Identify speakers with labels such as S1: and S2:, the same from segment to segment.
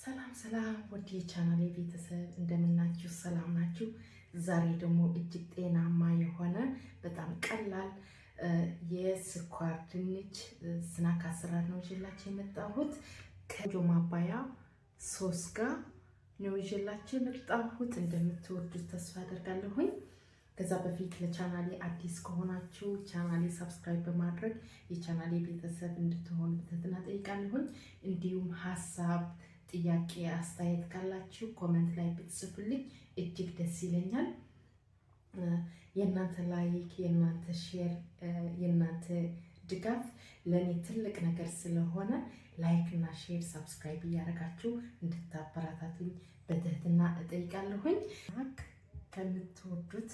S1: ሰላም ወዲ ቻናሌ ቤተሰብ እንደምናችሁ ሰላም ናችሁ? ዛሬ ደግሞ እጅግ ጤናማ የሆነ በጣም ቀላል የስኳር ድንች ስናክ አሰራር ነው ይዤላችሁ የመጣሁት። ከጆ ማባያ ሶስ ጋር ነው ይዤላችሁ የመጣሁት። እንደምትወዱት ተስፋ አደርጋለሁኝ። ከዛ በፊት ለቻናሌ አዲስ ከሆናችሁ ቻናሌ ሰብስክራይብ በማድረግ የቻናሌ ቤተሰብ እንድትሆኑ በትህትና ጠይቃለሁኝ። እንዲሁም ሀሳብ ጥያቄ አስተያየት ካላችሁ ኮሜንት ላይ ብትጽፉልኝ እጅግ ደስ ይለኛል። የእናንተ ላይክ፣ የእናንተ ሼር፣ የእናንተ ድጋፍ ለኔ ትልቅ ነገር ስለሆነ ላይክ እና ሼር ሰብስክራይብ እያደረጋችሁ እንድታበረታቱኝ በትህትና እጠይቃለሁኝ። ከምትወዱት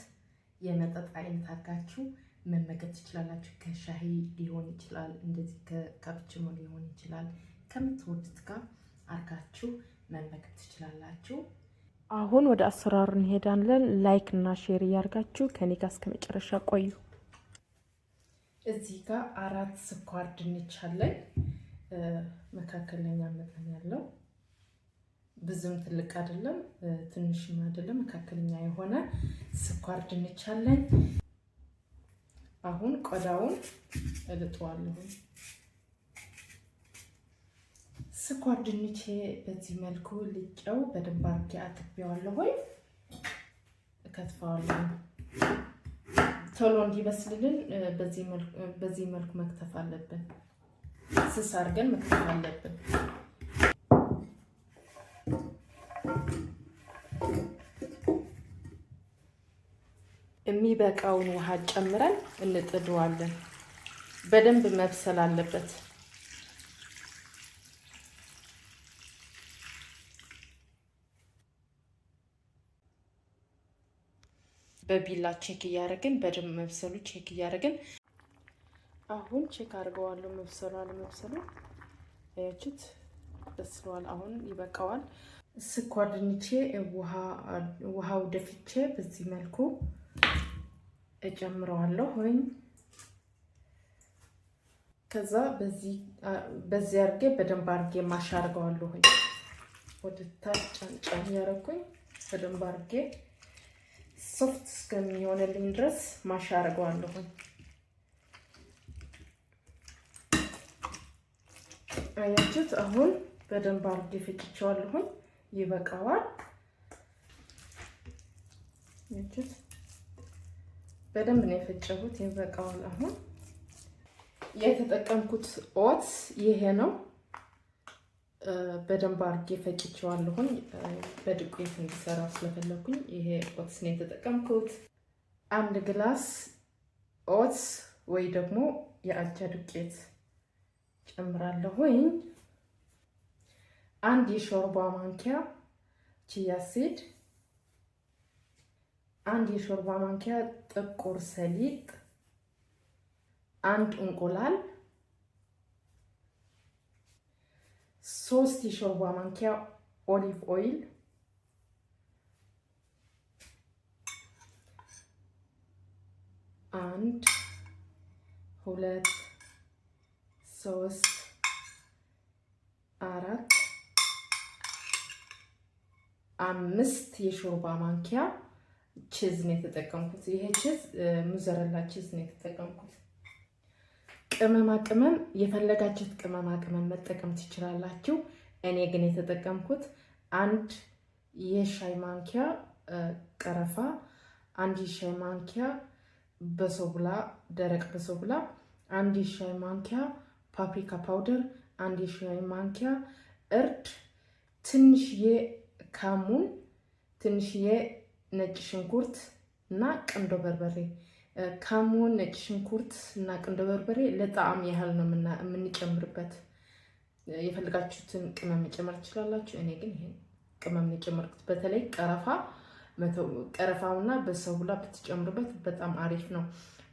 S1: የመጠጥ አይነት አድርጋችሁ መመገብ ትችላላችሁ። ከሻሂ ሊሆን ይችላል፣ እንደዚህ ከካፕቺኖ ሊሆን ይችላል። ከምትወዱት ጋር አርጋችሁ መመገብ ትችላላችሁ።
S2: አሁን ወደ አሰራሩ እንሄዳለን። ላይክ እና ሼር እያርጋችሁ ከኔ ጋር እስከ መጨረሻ ቆዩ።
S1: እዚህ ጋር 4 ስኳር ድንች አለኝ። መካከለኛ መጠን ያለው ብዙም ትልቅ አይደለም፣ ትንሽም አይደለም፣ መካከለኛ የሆነ ስኳር ድንች አለኝ። አሁን ቆዳውን እልጠዋለሁ። ስኳር ድንቼ በዚህ መልኩ ልጨው በደንብ አድርጌ አጥቤዋለሁ። እከትፈዋለሁ። ቶሎ እንዲበስልልን በዚህ መልኩ መክተፍ አለብን። ስስ አድርገን መክተፍ አለብን። የሚበቃውን ውሃ ጨምረን እንጥደዋለን። በደንብ መብሰል አለበት። በቢላ ቼክ እያደረግን በደንብ መብሰሉ ቼክ እያደረግን አሁን ቼክ አድርገዋለሁ። መብሰሉ አለመብሰሉ አያችሁት? በስሏል። አሁን ይበቃዋል። ስኳር ድንቼ ውሃው ደፍቼ በዚህ መልኩ እጨምረዋለሁ። ከዛ በዚህ አድርጌ በደንብ አድርጌ ማሻርገዋለሁ። ወደ ታች ጫንጫን ያደረኩኝ በደንብ አድርጌ ሶፍት እስከሚሆንልኝ ድረስ ማሻርገዋለሁ። አያችሁት? አሁን በደንብ አድርጌ ፈጭቼዋለሁ። ይበቃዋል። አያችሁት? በደንብ ነው የፈጨሁት። ይበቃዋል። አሁን የተጠቀምኩት ኦትስ ይሄ ነው። በደንብ አድርጌ ፈጭቼዋለሁኝ። በዱቄት እንዲሰራ ስለፈለኩኝ ይሄ ኦትስ ነው የተጠቀምኩት። 1 ግላስ ኦትስ ወይ ደግሞ የአጃ ዱቄት ጨምራለሁኝ። 1 የሾርባ ማንኪያ ቺያ ሲድ፣ 1 የሾርባ ማንኪያ ጥቁር ሰሊጥ፣ 1 እንቁላል፣ 3 የሾርባ ማንኪያ ኦሊቭ ኦይል፣ 1 2 3 4 5 የሾርባ ማንኪያ ቺዝ ነው የተጠቀምኩት። ይሄ ቺዝ ሙዘረላ ቺዝ ነው የተጠቀምኩት። ቅመማ ቅመም የፈለጋችሁት ቅመማ ቅመም መጠቀም ትችላላችሁ። እኔ ግን የተጠቀምኩት 1 የሻይ ማንኪያ ቀረፋ፣ 1 የሻይ ማንኪያ በሶብላ ደረቅ በሶብላ፣ 1 የሻይ ማንኪያ ፓፕሪካ ፓውደር፣ 1 የሻይ ማንኪያ እርድ፣ ትንሽዬ ካሙን፣ ትንሽዬ ነጭ ሽንኩርት እና ቁንዶ በርበሬ። ካሙን፣ ነጭ ሽንኩርት እና ቁንዶ በርበሬ ለጣዕም ያህል ነው የምንጨምርበት። የፈልጋችሁትን ቅመም መጨመር ትችላላችሁ። እኔ ግን ይሄን ቅመም ነው የጨመርኩት። በተለይ ቀረፋውና በሰውላ ብትጨምሩበት በጣም አሪፍ ነው።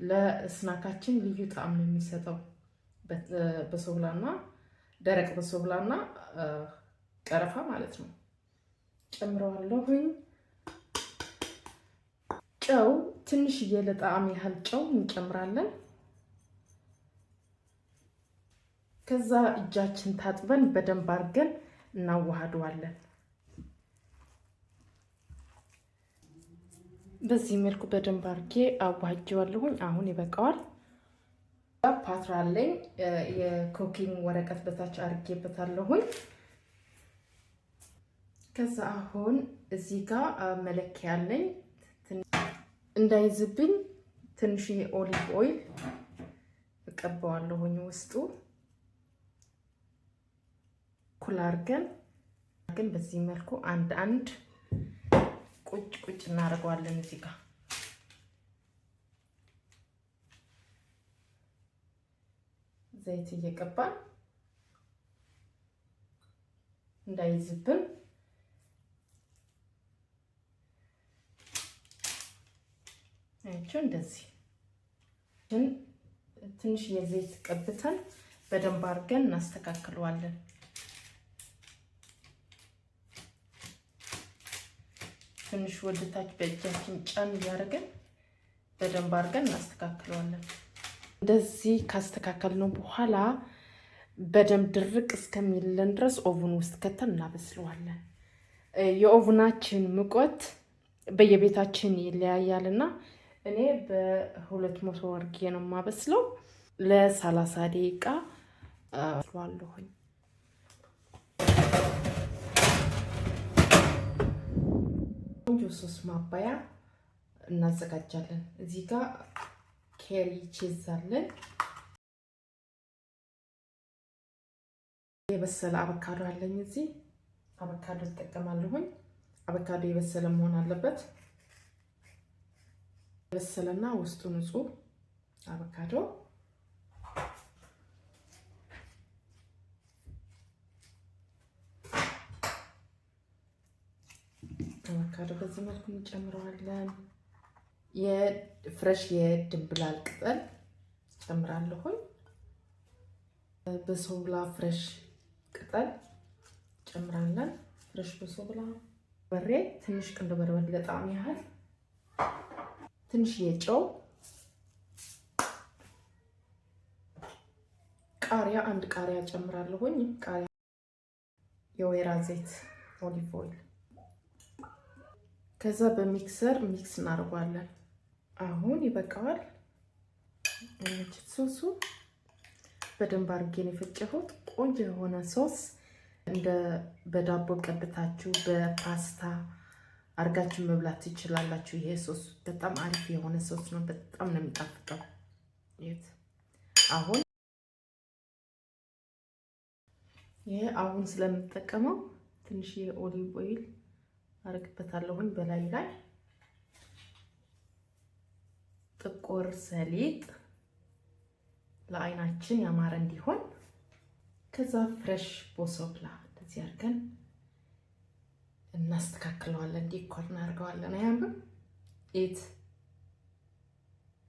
S1: ለስናካችን ልዩ ጣዕም ነው የሚሰጠው። በሰውላና ደረቅ በሰውላና ቀረፋ ማለት ነው። ጨምረዋለሁኝ። ጨው ትንሽዬ ለጣዕም ያህል ጨው እንጨምራለን። ከዛ እጃችን ታጥበን በደንብ አድርገን እናዋሃደዋለን። በዚህ መልኩ በደንብ አድርጌ አዋህጀዋለሁኝ። አሁን ይበቃዋል። ፓትራ አለኝ። የኩኪንግ ወረቀት በታች አድርጌበታለሁኝ። ከዛ አሁን እዚህ ጋር መለኪያ አለኝ። እንዳይዝብኝ ትንሽ ኦሊቭ ኦይል እቀባዋለሁኝ። ውስጡ ኩል አድርገን ግን በዚህ መልኩ አንድ ቁጭ እናደርገዋለን። እዚህ ጋር ዘይት እየቀባን እንዳይዝብን እንደዚህ ትንሽ የዘይት ቀብተን በደንብ አድርገን እናስተካክለዋለን። ትንሽ ወደታች በእጃችን ጫን እያደረግን በደንብ አድርገን እናስተካክለዋለን። እንደዚህ ካስተካከልነው በኋላ በደንብ ድርቅ እስከሚለን ድረስ ኦቭን ውስጥ ከተን እናበስለዋለን። የኦቭናችን ሙቀት በየቤታችን ይለያያልና እኔ በ200 ወርጌ ነው የማበስለው። ለ30 ደቂቃ አበስለዋለሁኝ። ቆንጆ ሶስ ማባያ እናዘጋጃለን። እዚህ ጋር ኬሪ ቺዝ አለን። የበሰለ አቮካዶ አለኝ። እዚህ አቮካዶ እጠቀማለሁኝ። አቮካዶ የበሰለ መሆን አለበት። የበሰለና ውስጡ ንጹህ አቮካዶ በዚህ መልኩ እንጨምረዋለን። የፍሬሽ የድንብላል ቅጠል ጨምራለሁኝ። በሶብላ ፍሬሽ ቅጠል ጨምራለን። ፍሬሽ በሶብላ በሬ ትንሽ ቅንዶ በርበሬ ለጣዕም ያህል፣ ትንሽ የጨው፣ ቃሪያ አንድ ቃሪያ ጨምራለሁኝ። ቃሪያ፣ የወይራ ዘይት ኦሊቭ ኦይል። ከዛ በሚክሰር ሚክስ እናደርጋለን። አሁን ይበቃዋል። ሶሱ በደንብ አድርጌ ነው የፈጨሁት። ቆንጆ የሆነ ሶስ እንደ በዳቦ ቀብታችሁ በፓስታ አርጋችሁ መብላት ትችላላችሁ። ይሄ ሶስ በጣም አሪፍ የሆነ ሶስ ነው። በጣም ነው የሚጣፍጠው። አሁን ይሄ አሁን ስለምጠቀመው ትንሽ የኦሊቭ ኦይል አርግበታለሁኝ። በላይ ላይ ጥቁር ሰሊጥ ለአይናችን ያማረ እንዲሆን፣ ከዛ ፍሬሽ ቦሶብላ እንደዚህ አድርገን እናስተካክለዋለን። ዲኮር እናደርገዋለን። አያምርም? ኢት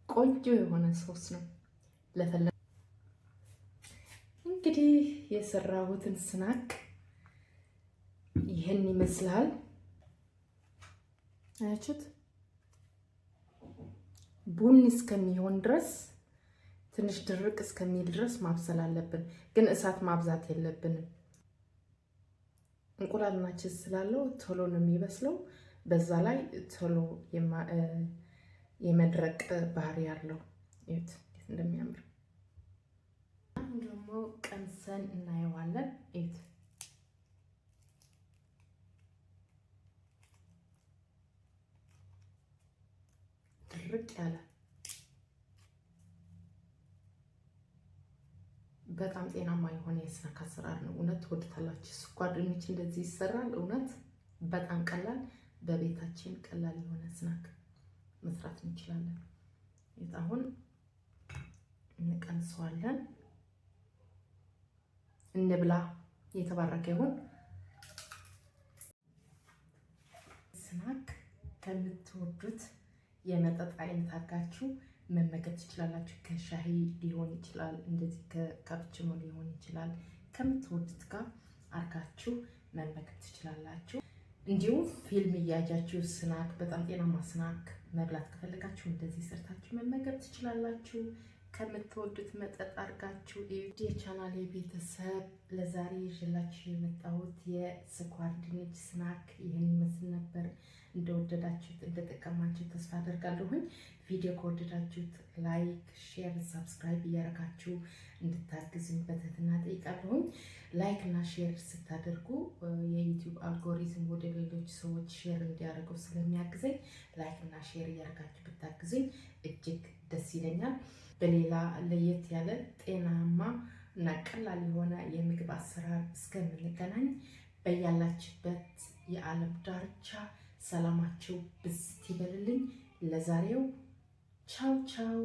S1: ቆንጆ የሆነ ሶስ ነው። ለፈለ እንግዲህ የሰራሁትን ስናክ ይህን ይመስላል። አያችሁት? ቡኒ እስከሚሆን ድረስ ትንሽ ድርቅ እስከሚል ድረስ ማብሰል አለብን፣ ግን እሳት ማብዛት የለብንም። እንቁላልና ቺዝ ስላለው ቶሎ ነው የሚበስለው። በዛ ላይ ቶሎ የመድረቅ ባህሪ ያለው እዩት እንዴት እንደሚያምር። አሁን ደግሞ ቀምሰን እናየዋለን። እዩት ድርቅ ያለ በጣም ጤናማ የሆነ የስናክ አሰራር ነው። እውነት ትወዱታላችሁ። ስኳር ድንች እንደዚህ ይሰራል። እውነት በጣም ቀላል፣ በቤታችን ቀላል የሆነ ስናክ መስራት እንችላለን። አሁን እንቀንሰዋለን። እንብላ። የተባረከ ይሁን። ስናክ ከምትወዱት የመጠጥ አይነት አድርጋችሁ መመገብ ትችላላችሁ። ከሻሂ ሊሆን ይችላል፣ እንደዚህ ከካፕቺኖ ሊሆን ይችላል። ከምትወዱት ጋር አድርጋችሁ መመገብ ትችላላችሁ። እንዲሁም ፊልም እያያችሁ ስናክ፣ በጣም ጤናማ ስናክ መብላት ከፈለጋችሁ እንደዚህ ሰርታችሁ መመገብ ትችላላችሁ። ከምትወዱት መጠጥ አድርጋችሁ የቻናሌ ቤተሰብ ለዛሬ ይዤላችሁ የመጣሁት የስኳር ድንች ስናክ ይህን ይመስል ነበር። እንደወደዳችሁት እንደጠቀማችሁ ተስፋ አደርጋለሁኝ። ቪዲዮ ከወደዳችሁት ላይክ፣ ሼር፣ ሰብስክራይብ እያደረጋችሁ እንድታግዙኝ በትህትና ጠይቃለሁኝ። ላይክ እና ሼር ስታደርጉ የዩቲዩብ አልጎሪዝም ወደ ሌሎች ሰዎች ሼር እንዲያደርገው ስለሚያግዘኝ ላይክ እና ሼር እያደረጋችሁ ብታግዙኝ እጅግ ደስ ይለኛል። በሌላ ለየት ያለ ጤናማ እና ቀላል የሆነ የምግብ አሰራር እስከምንገናኝ በያላችሁበት የዓለም ዳርቻ ሰላማችሁ ብዝት ይበልልኝ። ለዛሬው ቻው ቻው።